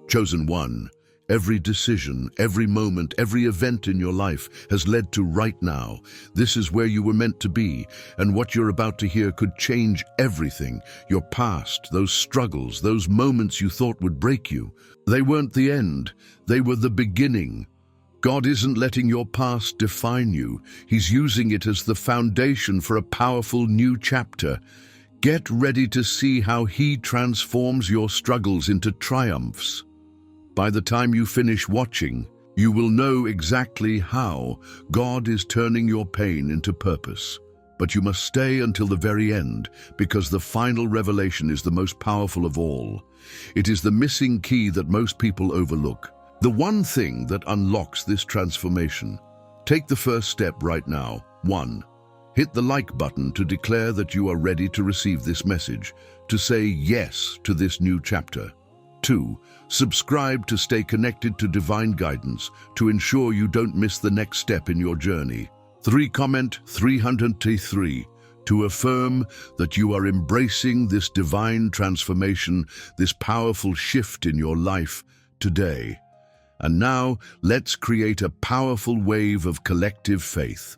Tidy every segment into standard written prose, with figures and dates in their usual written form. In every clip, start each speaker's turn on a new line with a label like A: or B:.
A: Chosen one, every decision, every moment, every event in your life has led to right now. This is where you were meant to be, and what you're about to hear could change everything. Your past, those struggles, those moments you thought would break you. They weren't the end, they were the beginning. God isn't letting your past define you. He's using it as the foundation for a powerful new chapter. Get ready to see how He transforms your struggles into triumphs. By the time you finish watching, you will know exactly how God is turning your pain into purpose. But you must stay until the very end, because the final revelation is the most powerful of all. It is the missing key that most people overlook. The one thing that unlocks this transformation. Take the first step right now. 1. Hit the like button to declare that you are ready to receive this message, to say yes to this new chapter. 2. Subscribe to stay connected to divine guidance, to ensure you don't miss the next step in your journey. 3. Comment 303 to affirm that you are embracing this divine transformation, this powerful shift in your life today. And now, let's create a powerful wave of collective faith.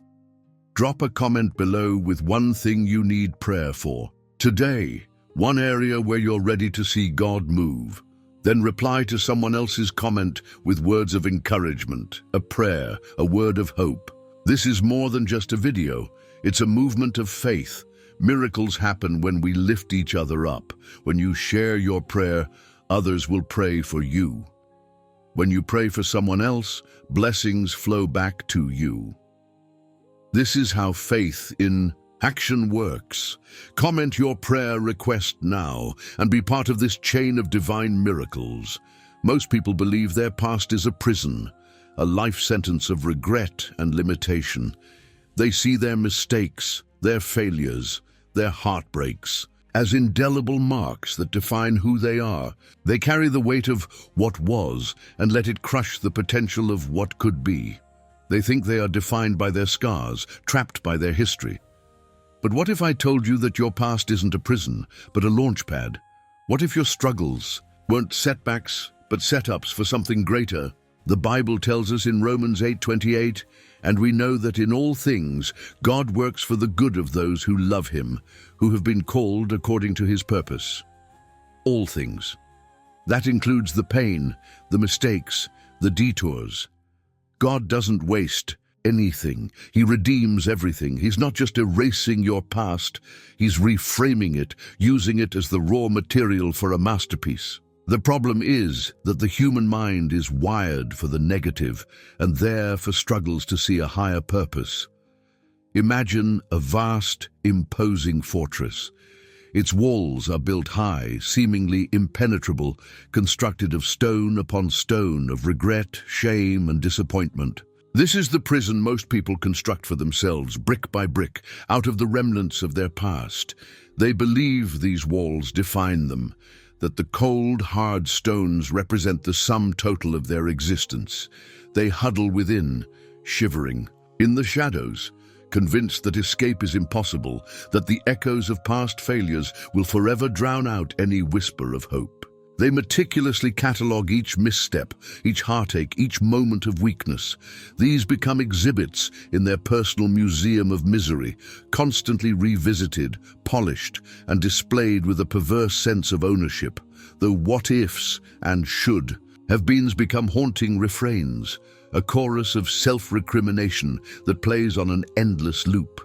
A: Drop a comment below with one thing you need prayer for. Today, one area where you're ready to see God move. Then reply to someone else's comment with words of encouragement, a prayer, a word of hope. This is more than just a video. It's a movement of faith. Miracles happen when we lift each other up. When you share your prayer, others will pray for you. When you pray for someone else, blessings flow back to you. This is how faith in action works. Comment your prayer request now and be part of this chain of divine miracles. Most people believe their past is a prison, a life sentence of regret and limitation. They see their mistakes, their failures, their heartbreaks as indelible marks that define who they are. They carry the weight of what was and let it crush the potential of what could be. They think they are defined by their scars, trapped by their history. But what if I told you that your past isn't a prison, but a launch pad? What if your struggles weren't setbacks, but setups for something greater? The Bible tells us in Romans 8:28, and we know that in all things God works for the good of those who love Him, who have been called according to His purpose. All things. That includes the pain, the mistakes, the detours. God doesn't waste anything. He redeems everything. He's not just erasing your past, He's reframing it, using it as the raw material for a masterpiece. The problem is that the human mind is wired for the negative and therefore struggles to see a higher purpose. Imagine a vast, imposing fortress. Its walls are built high, seemingly impenetrable, constructed of stone upon stone, of regret, shame, and disappointment. This is the prison most people construct for themselves, brick by brick, out of the remnants of their past. They believe these walls define them, that the cold, hard stones represent the sum total of their existence. They huddle within, shivering, in the shadows, convinced that escape is impossible, that the echoes of past failures will forever drown out any whisper of hope. They meticulously catalogue each misstep, each heartache, each moment of weakness. These become exhibits in their personal museum of misery, constantly revisited, polished, and displayed with a perverse sense of ownership. The what-ifs and should have beens become haunting refrains, a chorus of self-recrimination that plays on an endless loop.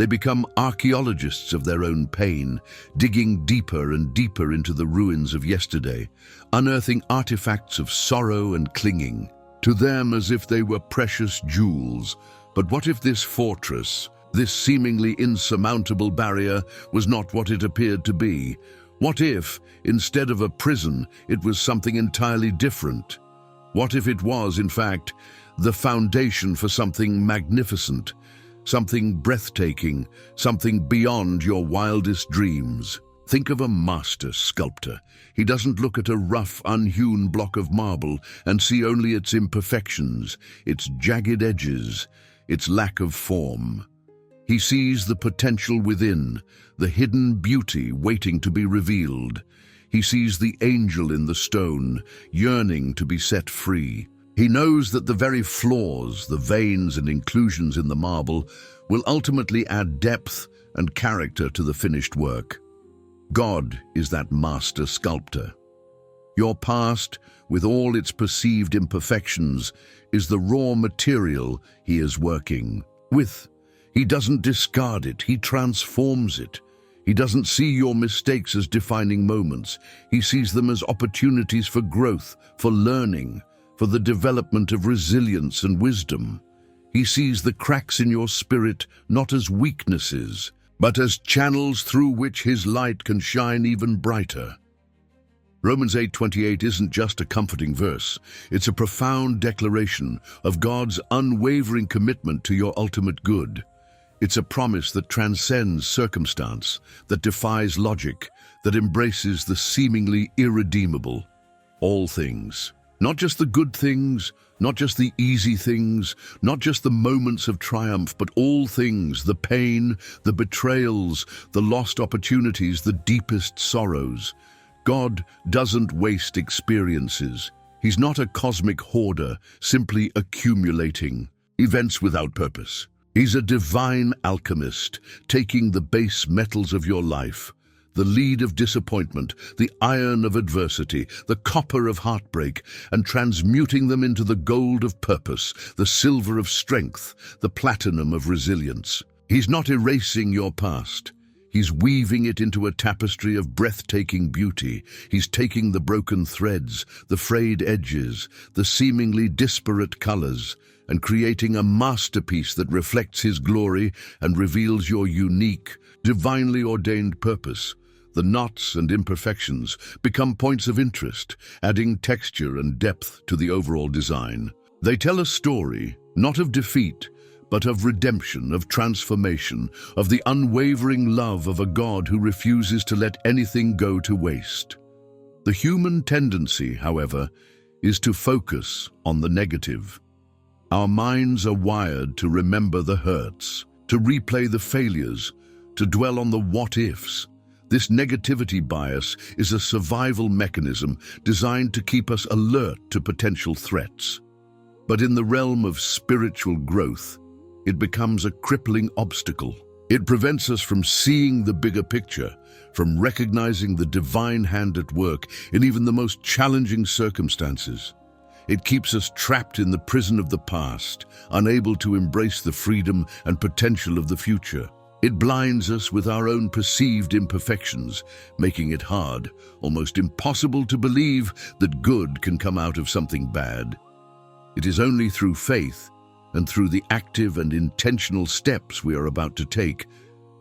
A: They become archaeologists of their own pain, digging deeper and deeper into the ruins of yesterday, unearthing artifacts of sorrow and clinging, to them as if they were precious jewels. But what if this fortress, this seemingly insurmountable barrier, was not what it appeared to be? What if, instead of a prison, it was something entirely different? What if it was, in fact, the foundation for something magnificent? Something breathtaking, something beyond your wildest dreams? Think of a master sculptor. He doesn't look at a rough, unhewn block of marble and see only its imperfections, its jagged edges, its lack of form. He sees the potential within, the hidden beauty waiting to be revealed. He sees the angel in the stone, yearning to be set free. He knows that the very flaws, the veins and inclusions in the marble, will ultimately add depth and character to the finished work. God is that master sculptor. Your past, with all its perceived imperfections, is the raw material He is working with. He doesn't discard it, He transforms it. He doesn't see your mistakes as defining moments. He sees them as opportunities for growth, for learning, for the development of resilience and wisdom. He sees the cracks in your spirit not as weaknesses, but as channels through which His light can shine even brighter. Romans 8:28 isn't just a comforting verse. It's a profound declaration of God's unwavering commitment to your ultimate good. It's a promise that transcends circumstance, that defies logic, that embraces the seemingly irredeemable. All things. Not just the good things, not just the easy things, not just the moments of triumph, but all things, the pain, the betrayals, the lost opportunities, the deepest sorrows. God doesn't waste experiences. He's not a cosmic hoarder, simply accumulating events without purpose. He's a divine alchemist, taking the base metals of your life, the lead of disappointment, the iron of adversity, the copper of heartbreak, and transmuting them into the gold of purpose, the silver of strength, the platinum of resilience. He's not erasing your past. He's weaving it into a tapestry of breathtaking beauty. He's taking the broken threads, the frayed edges, the seemingly disparate colors, and creating a masterpiece that reflects His glory and reveals your unique, divinely ordained purpose. The knots and imperfections become points of interest, adding texture and depth to the overall design. They tell a story, not of defeat, but of redemption, of transformation, of the unwavering love of a God who refuses to let anything go to waste. The human tendency, however, is to focus on the negative. Our minds are wired to remember the hurts, to replay the failures, to dwell on the what-ifs. This negativity bias is a survival mechanism designed to keep us alert to potential threats. But in the realm of spiritual growth, it becomes a crippling obstacle. It prevents us from seeing the bigger picture, from recognizing the divine hand at work in even the most challenging circumstances. It keeps us trapped in the prison of the past, unable to embrace the freedom and potential of the future. It blinds us with our own perceived imperfections, making it hard, almost impossible to believe that good can come out of something bad. It is only through faith and through the active and intentional steps we are about to take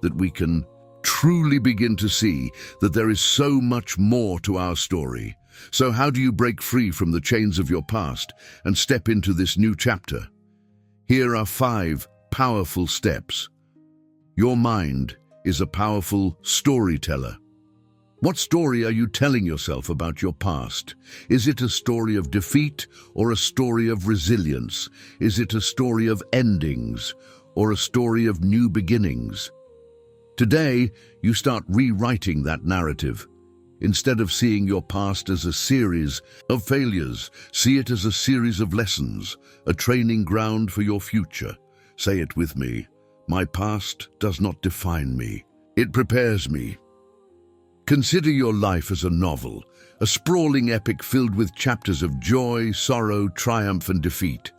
A: that we can truly begin to see that there is so much more to our story. So how do you break free from the chains of your past and step into this new chapter? Here are 5 powerful steps. Your mind is a powerful storyteller. What story are you telling yourself about your past? Is it a story of defeat or a story of resilience? Is it a story of endings or a story of new beginnings? Today, you start rewriting that narrative. Instead of seeing your past as a series of failures, see it as a series of lessons, a training ground for your future. Say it with me. My past does not define me. It prepares me. Consider your life as a novel, a sprawling epic filled with chapters of joy, sorrow, triumph, and defeat.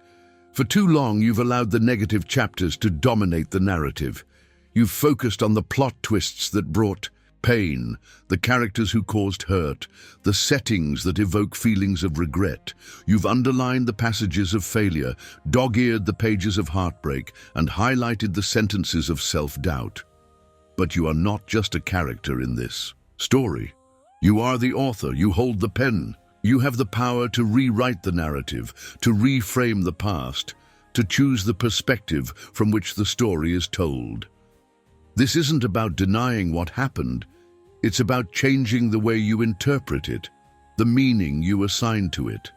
A: For too long, you've allowed the negative chapters to dominate the narrative. You've focused on the plot twists that brought pain, the characters who caused hurt, the settings that evoke feelings of regret. You've underlined the passages of failure, dog-eared the pages of heartbreak, and highlighted the sentences of self-doubt. But you are not just a character in this story. You are the author. You hold the pen. You have the power to rewrite the narrative, to reframe the past, to choose the perspective from which the story is told. This isn't about denying what happened. It's about changing the way you interpret it, the meaning you assign to it.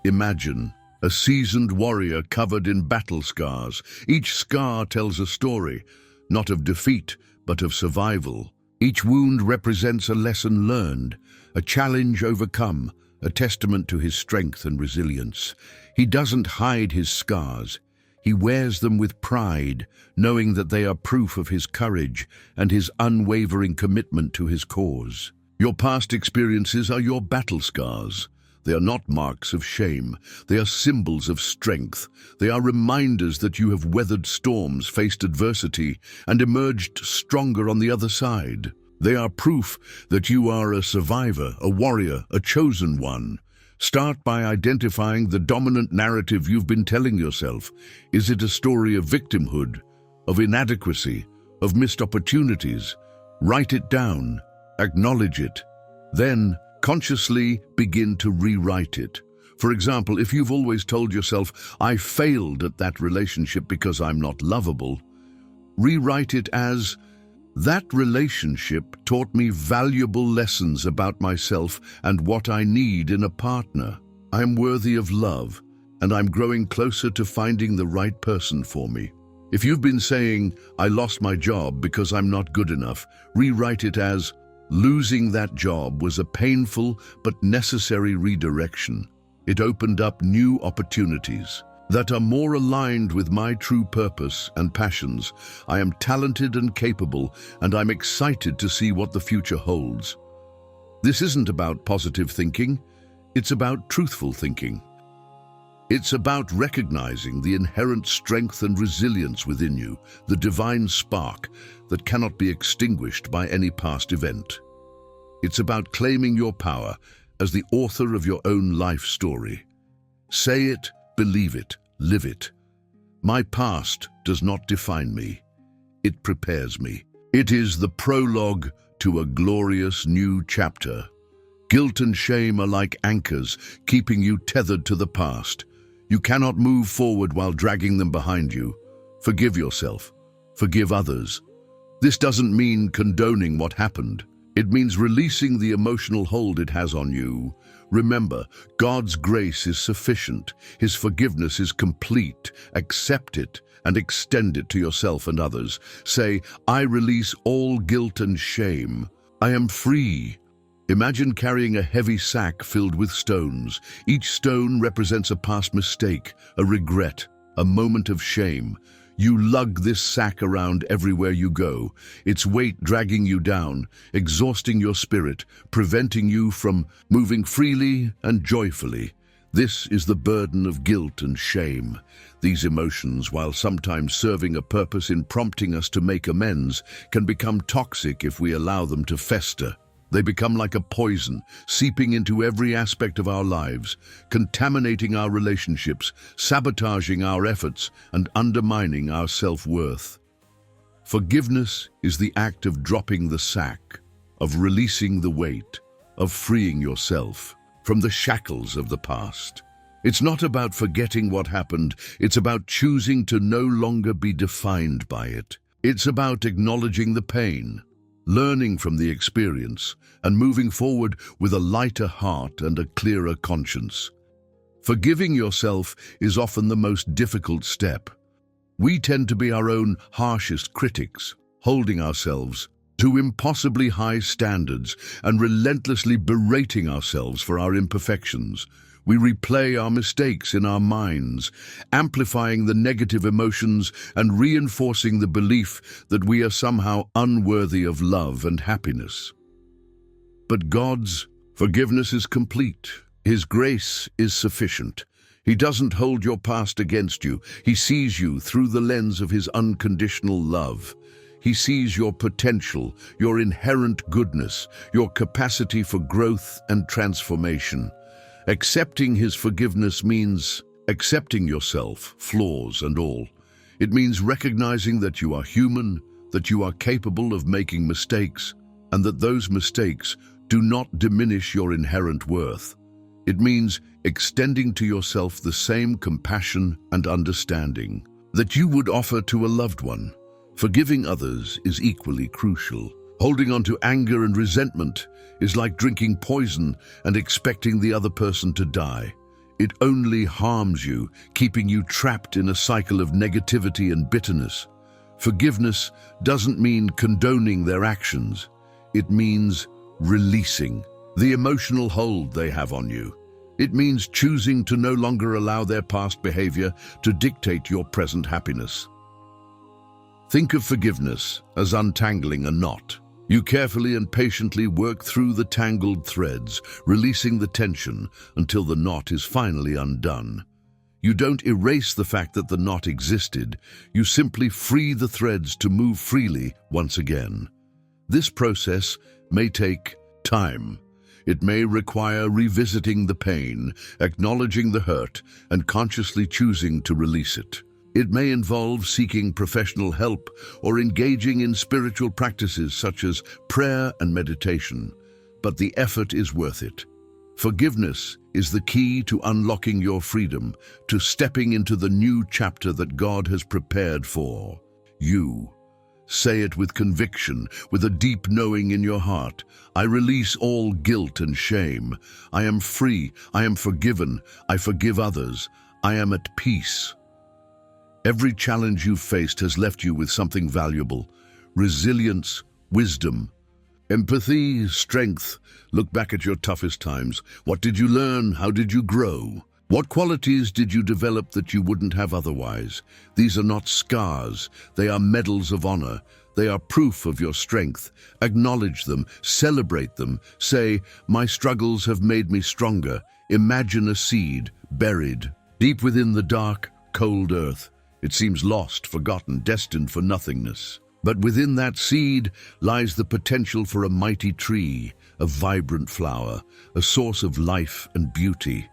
A: Imagine a seasoned warrior covered in battle scars. Each scar tells a story, not of defeat, but of survival. Each wound represents a lesson learned, a challenge overcome, a testament to his strength and resilience. He doesn't hide his scars. He wears them with pride, knowing that they are proof of his courage and his unwavering commitment to his cause. Your past experiences are your battle scars. They are not marks of shame. They are symbols of strength. They are reminders that you have weathered storms, faced adversity, and emerged stronger on the other side. They are proof that you are a survivor, a warrior, a chosen one. Start by identifying the dominant narrative you've been telling yourself. Is it a story of victimhood, of inadequacy, of missed opportunities? Write it down, acknowledge it, then consciously begin to rewrite it. For example, if you've always told yourself, "I failed at that relationship because I'm not lovable," rewrite it as, "That relationship taught me valuable lessons about myself and what I need in a partner. I'm worthy of love, and I'm growing closer to finding the right person for me." If you've been saying, "I lost my job because I'm not good enough," rewrite it as, "Losing that job was a painful but necessary redirection. It opened up new opportunities that are more aligned with my true purpose and passions. I am talented and capable, and I'm excited to see what the future holds." This isn't about positive thinking, it's about truthful thinking. It's about recognizing the inherent strength and resilience within you, the divine spark that cannot be extinguished by any past event. It's about claiming your power as the author of your own life story. Say it, believe it, live it. My past does not define me. It prepares me. It is the prologue to a glorious new chapter. Guilt and shame are like anchors, keeping you tethered to the past. You cannot move forward while dragging them behind you. Forgive yourself. Forgive others. This doesn't mean condoning what happened. It means releasing the emotional hold it has on you. Remember, God's grace is sufficient. His forgiveness is complete. Accept it and extend it to yourself and others. Say, "I release all guilt and shame. I am free." Imagine carrying a heavy sack filled with stones. Each stone represents a past mistake, a regret, a moment of shame. You lug this sack around everywhere you go, its weight dragging you down, exhausting your spirit, preventing you from moving freely and joyfully. This is the burden of guilt and shame. These emotions, while sometimes serving a purpose in prompting us to make amends, can become toxic if we allow them to fester. They become like a poison, seeping into every aspect of our lives, contaminating our relationships, sabotaging our efforts, and undermining our self-worth. Forgiveness is the act of dropping the sack, of releasing the weight, of freeing yourself from the shackles of the past. It's not about forgetting what happened, it's about choosing to no longer be defined by it. It's about acknowledging the pain, learning from the experience, and moving forward with a lighter heart and a clearer conscience. Forgiving yourself is often the most difficult step. We tend to be our own harshest critics, holding ourselves to impossibly high standards and relentlessly berating ourselves for our imperfections. We replay our mistakes in our minds, amplifying the negative emotions and reinforcing the belief that we are somehow unworthy of love and happiness. But God's forgiveness is complete. His grace is sufficient. He doesn't hold your past against you. He sees you through the lens of his unconditional love. He sees your potential, your inherent goodness, your capacity for growth and transformation. Accepting his forgiveness means accepting yourself, flaws and all. It means recognizing that you are human, that you are capable of making mistakes, and that those mistakes do not diminish your inherent worth. It means extending to yourself the same compassion and understanding that you would offer to a loved one. Forgiving others is equally crucial. Holding on to anger and resentment is like drinking poison and expecting the other person to die. It only harms you, keeping you trapped in a cycle of negativity and bitterness. Forgiveness doesn't mean condoning their actions. It means releasing the emotional hold they have on you. It means choosing to no longer allow their past behavior to dictate your present happiness. Think of forgiveness as untangling a knot. You carefully and patiently work through the tangled threads, releasing the tension until the knot is finally undone. You don't erase the fact that the knot existed, you simply free the threads to move freely once again. This process may take time. It may require revisiting the pain, acknowledging the hurt, and consciously choosing to release it. It may involve seeking professional help or engaging in spiritual practices such as prayer and meditation, but the effort is worth it. Forgiveness is the key to unlocking your freedom, to stepping into the new chapter that God has prepared for you. Say it with conviction, with a deep knowing in your heart. I release all guilt and shame. I am free. I am forgiven. I forgive others. I am at peace. Every challenge you've faced has left you with something valuable: resilience, wisdom, empathy, strength. Look back at your toughest times. What did you learn? How did you grow? What qualities did you develop that you wouldn't have otherwise? These are not scars. They are medals of honor. They are proof of your strength. Acknowledge them. Celebrate them. Say, my struggles have made me stronger. Imagine a seed buried deep within the dark, cold earth. It seems lost, forgotten, destined for nothingness. But within that seed lies the potential for a mighty tree, a vibrant flower, a source of life and beauty.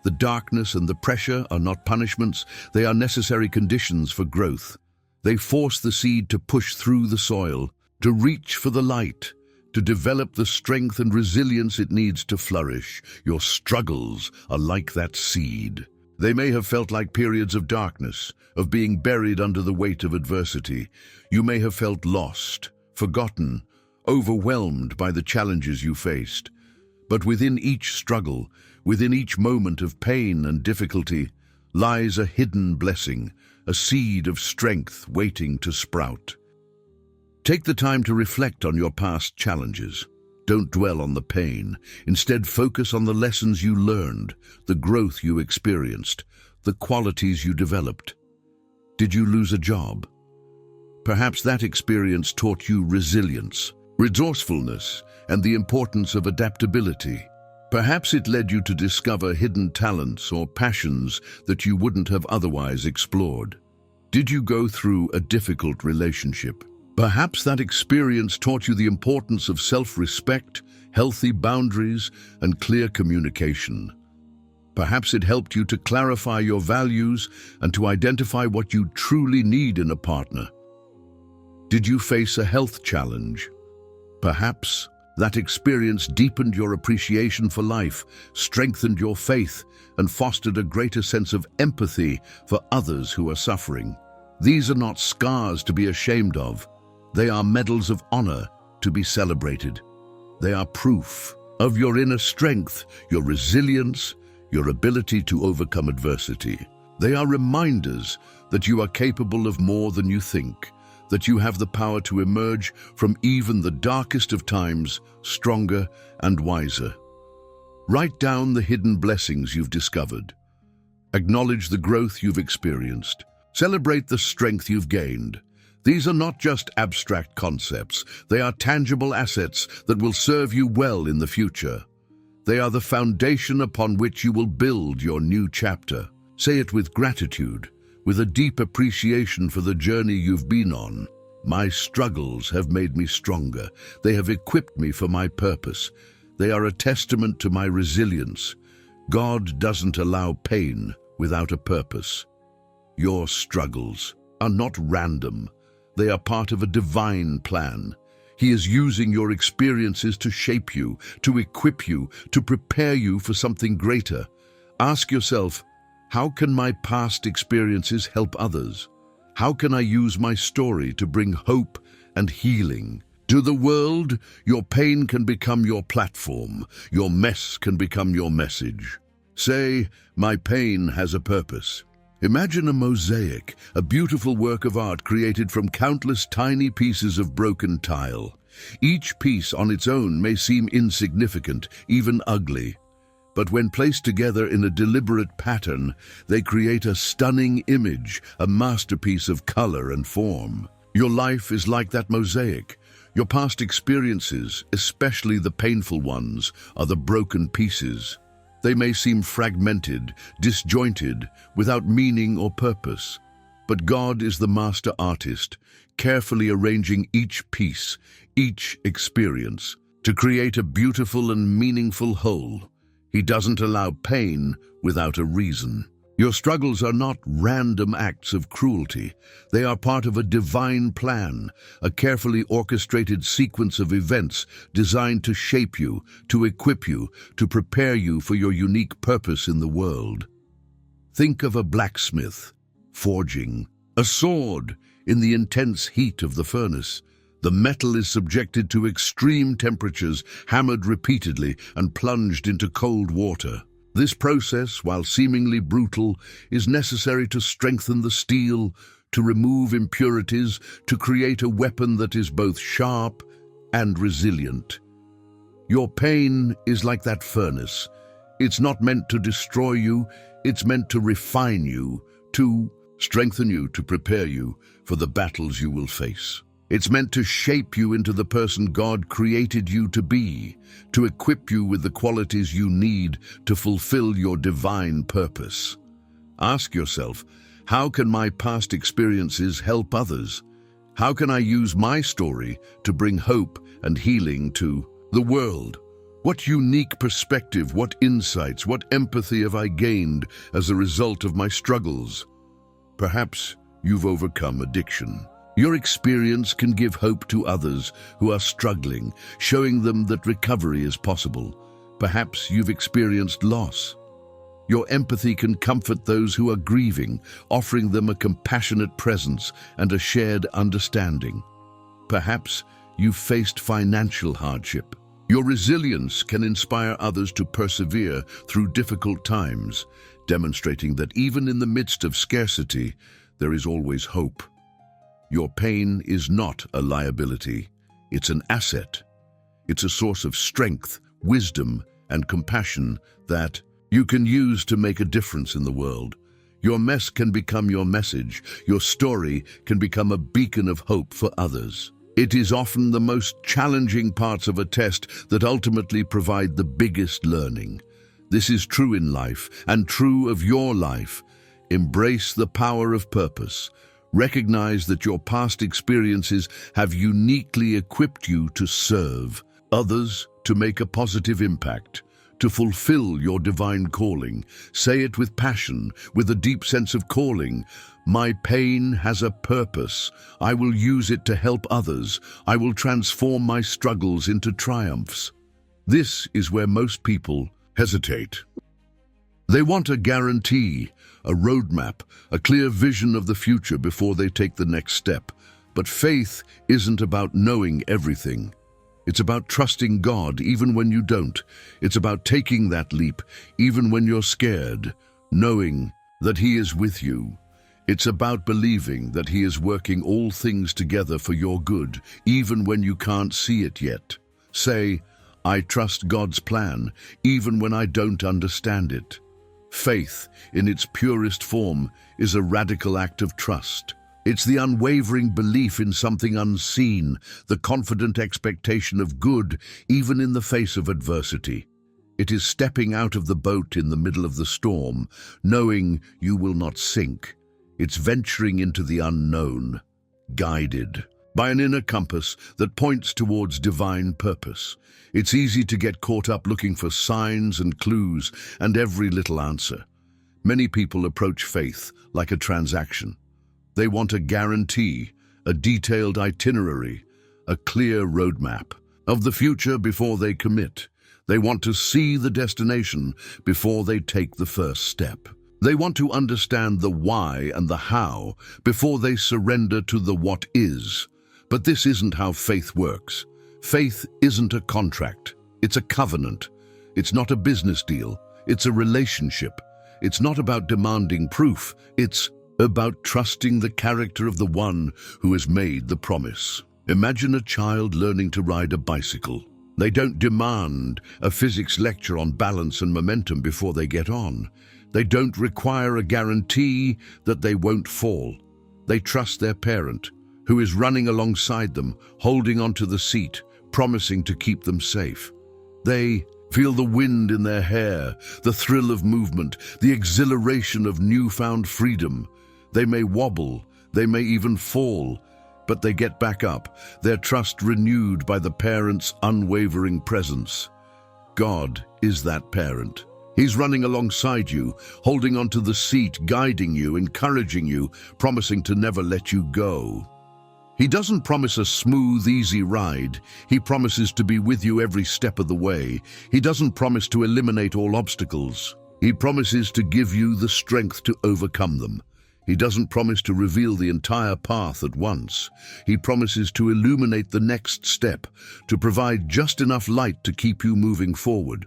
A: The darkness and the pressure are not punishments, they are necessary conditions for growth. They force the seed to push through the soil, to reach for the light, to develop the strength and resilience it needs to flourish. Your struggles are like that seed. They may have felt like periods of darkness, of being buried under the weight of adversity. You may have felt lost, forgotten, overwhelmed by the challenges you faced. But within each struggle, within each moment of pain and difficulty, lies a hidden blessing, a seed of strength waiting to sprout. Take the time to reflect on your past challenges. Don't dwell on the pain. Instead, focus on the lessons you learned, the growth you experienced, the qualities you developed. Did you lose a job? Perhaps that experience taught you resilience, resourcefulness, and the importance of adaptability. Perhaps it led you to discover hidden talents or passions that you wouldn't have otherwise explored. Did you go through a difficult relationship? Perhaps that experience taught you the importance of self-respect, healthy boundaries, and clear communication. Perhaps it helped you to clarify your values and to identify what you truly need in a partner. Did you face a health challenge? Perhaps that experience deepened your appreciation for life, strengthened your faith, and fostered a greater sense of empathy for others who are suffering. These are not scars to be ashamed of. They are medals of honor to be celebrated. They are proof of your inner strength, your resilience, your ability to overcome adversity. They are reminders that you are capable of more than you think, that you have the power to emerge from even the darkest of times stronger and wiser. Write down the hidden blessings you've discovered. Acknowledge the growth you've experienced. Celebrate the strength you've gained. These are not just abstract concepts. They are tangible assets that will serve you well in the future. They are the foundation upon which you will build your new chapter. Say it with gratitude, with a deep appreciation for the journey you've been on. My struggles have made me stronger. They have equipped me for my purpose. They are a testament to my resilience. God doesn't allow pain without a purpose. Your struggles are not random. They are part of a divine plan. He is using your experiences to shape you, to equip you, to prepare you for something greater. Ask yourself, how can my past experiences help others? How can I use my story to bring hope and healing? To the world, your pain can become your platform. Your mess can become your message. Say, my pain has a purpose. Imagine a mosaic, a beautiful work of art created from countless tiny pieces of broken tile. Each piece on its own may seem insignificant, even ugly. But when placed together in a deliberate pattern, they create a stunning image, a masterpiece of color and form. Your life is like that mosaic. Your past experiences, especially the painful ones, are the broken pieces. They may seem fragmented, disjointed, without meaning or purpose. But God is the master artist, carefully arranging each piece, each experience, to create a beautiful and meaningful whole. He doesn't allow pain without a reason. Your struggles are not random acts of cruelty. They are part of a divine plan, a carefully orchestrated sequence of events designed to shape you, to equip you, to prepare you for your unique purpose in the world. Think of a blacksmith forging a sword in the intense heat of the furnace. The metal is subjected to extreme temperatures, hammered repeatedly, and plunged into cold water. This process, while seemingly brutal, is necessary to strengthen the steel, to remove impurities, to create a weapon that is both sharp and resilient. Your pain is like that furnace. It's not meant to destroy you, it's meant to refine you, to strengthen you, to prepare you for the battles you will face. It's meant to shape you into the person God created you to be, to equip you with the qualities you need to fulfill your divine purpose. Ask yourself, how can my past experiences help others? How can I use my story to bring hope and healing to the world? What unique perspective, what insights, what empathy have I gained as a result of my struggles? Perhaps you've overcome addiction. Your experience can give hope to others who are struggling, showing them that recovery is possible. Perhaps you've experienced loss. Your empathy can comfort those who are grieving, offering them a compassionate presence and a shared understanding. Perhaps you've faced financial hardship. Your resilience can inspire others to persevere through difficult times, demonstrating that even in the midst of scarcity, there is always hope. Your pain is not a liability, it's an asset. It's a source of strength, wisdom, and compassion that you can use to make a difference in the world. Your mess can become your message. Your story can become a beacon of hope for others. It is often the most challenging parts of a test that ultimately provide the biggest learning. This is true in life and true of your life. Embrace the power of purpose. Recognize that your past experiences have uniquely equipped you to serve others, to make a positive impact, to fulfill your divine calling. Say it with passion, with a deep sense of calling. My pain has a purpose. I will use it to help others. I will transform my struggles into triumphs. This is where most people hesitate. They want a guarantee, a roadmap, a clear vision of the future before they take the next step. But faith isn't about knowing everything. It's about trusting God even when you don't. It's about taking that leap even when you're scared, knowing that He is with you. It's about believing that He is working all things together for your good, even when you can't see it yet. Say, I trust God's plan, even when I don't understand it. Faith, in its purest form, is a radical act of trust. It's the unwavering belief in something unseen, the confident expectation of good, even in the face of adversity. It is stepping out of the boat in the middle of the storm, knowing you will not sink. It's venturing into the unknown, guided by an inner compass that points towards divine purpose. It's easy to get caught up looking for signs and clues and every little answer. Many people approach faith like a transaction. They want a guarantee, a detailed itinerary, a clear roadmap of the future before they commit. They want to see the destination before they take the first step. They want to understand the why and the how before they surrender to the what is. But this isn't how faith works. Faith isn't a contract. It's a covenant. It's not a business deal. It's a relationship. It's not about demanding proof. It's about trusting the character of the one who has made the promise. Imagine a child learning to ride a bicycle. They don't demand a physics lecture on balance and momentum before they get on. They don't require a guarantee that they won't fall. They trust their parent, who is running alongside them, holding onto the seat, promising to keep them safe. They feel the wind in their hair, the thrill of movement, the exhilaration of newfound freedom. They may wobble, they may even fall, but they get back up, their trust renewed by the parent's unwavering presence. God is that parent. He's running alongside you, holding onto the seat, guiding you, encouraging you, promising to never let you go. He doesn't promise a smooth, easy ride. He promises to be with you every step of the way. He doesn't promise to eliminate all obstacles. He promises to give you the strength to overcome them. He doesn't promise to reveal the entire path at once. He promises to illuminate the next step, to provide just enough light to keep you moving forward.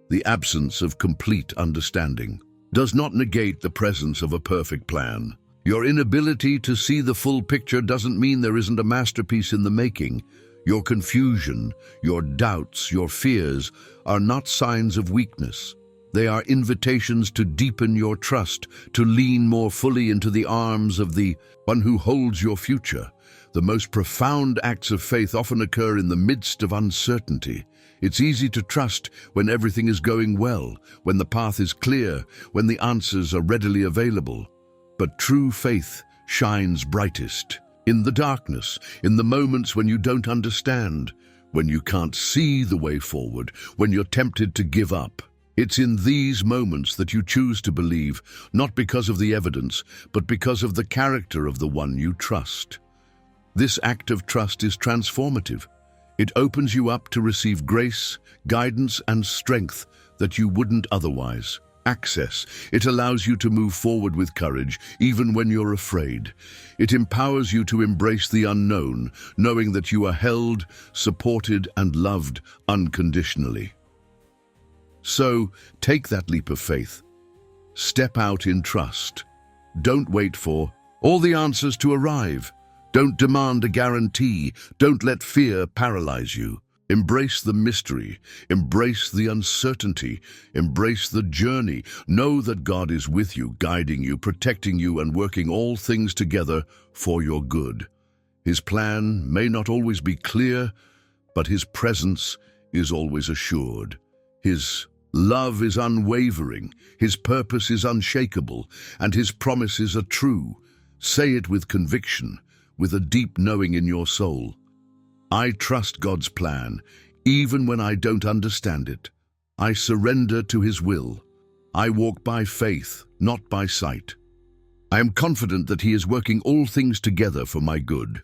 A: The absence of complete understanding does not negate the presence of a perfect plan. Your inability to see the full picture doesn't mean there isn't a masterpiece in the making. Your confusion, your doubts, your fears are not signs of weakness. They are invitations to deepen your trust, to lean more fully into the arms of the one who holds your future. The most profound acts of faith often occur in the midst of uncertainty. It's easy to trust when everything is going well, when the path is clear, when the answers are readily available. But true faith shines brightest in the darkness, in the moments when you don't understand, when you can't see the way forward, when you're tempted to give up. It's in these moments that you choose to believe, not because of the evidence, but because of the character of the one you trust. This act of trust is transformative. It opens you up to receive grace, guidance, and strength that you wouldn't otherwise access. It allows you to move forward with courage, even when you're afraid. It empowers you to embrace the unknown, knowing that you are held, supported, and loved unconditionally. So, take that leap of faith. Step out in trust. Don't wait for all the answers to arrive. Don't demand a guarantee. Don't let fear paralyze you. Embrace the mystery. Embrace the uncertainty. Embrace the journey. Know that God is with you, guiding you, protecting you, and working all things together for your good. His plan may not always be clear, but His presence is always assured. His love is unwavering, His purpose is unshakable, and His promises are true. Say it with conviction, with a deep knowing in your soul. I trust God's plan, even when I don't understand it. I surrender to His will. I walk by faith, not by sight. I am confident that He is working all things together for my good.